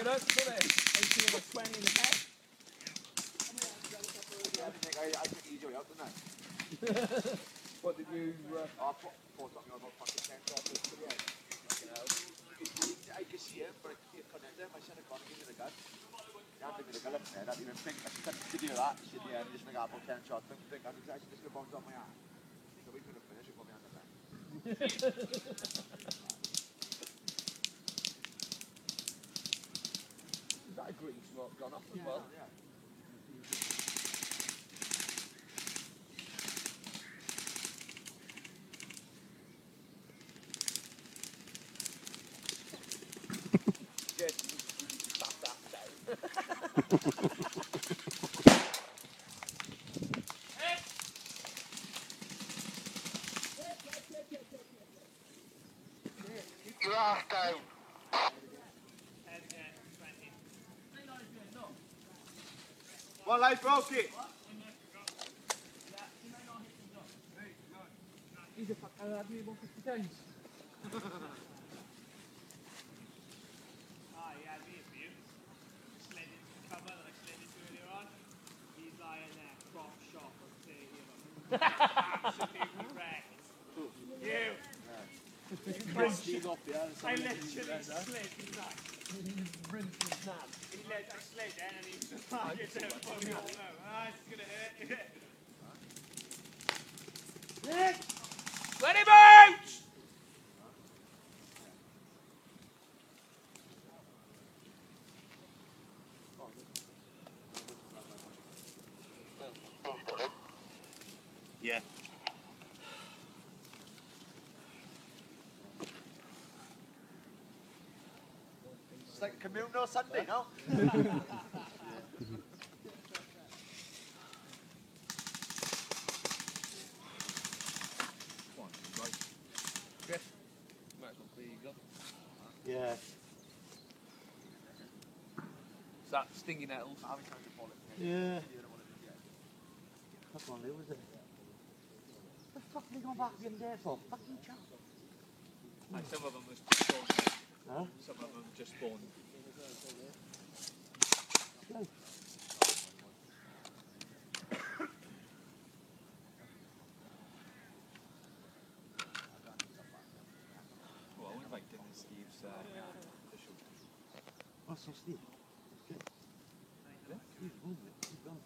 it up, put it. And see about 20 in the head. I took easy out, didn't I? What did you... I thought something about fucking 10 shots to the end. I could see him, but I couldn't hit him. I said I can't give me the gun. I had to give me the gun up there. I didn't even think. I couldn't video that. She said, yeah, just make up 10 shots. Didn't think. I was actually just going to bounce off my arm. So we couldn't finish it, got me on the back. Is that a green smoke gone off as well? Yeah. Your ass down. One life broke it. He's a fucker, I've had me 150 times. Yeah, me a few. Slid into the cover that I slid into earlier on. He's lying there, prop shot on 30 of them. Absolutely wrecked. You! I literally slid in that. Rinsed his nan. I slid in and he just fucking said, "Oh no, it's gonna hurt you." Ready, boots! Yeah. It's like communal Sunday, no? Chris, might as well clear your gun. Yeah. Is that stinging nettles? Yeah. That's one, was it? What the fuck are they going back in there for? Fucking chap. And some of them was spawned. Huh? Some of them just spawned. Go. Well, I would like to Steve's official. Oh, so Steve. Good. Yeah? Steve, won it. He's done.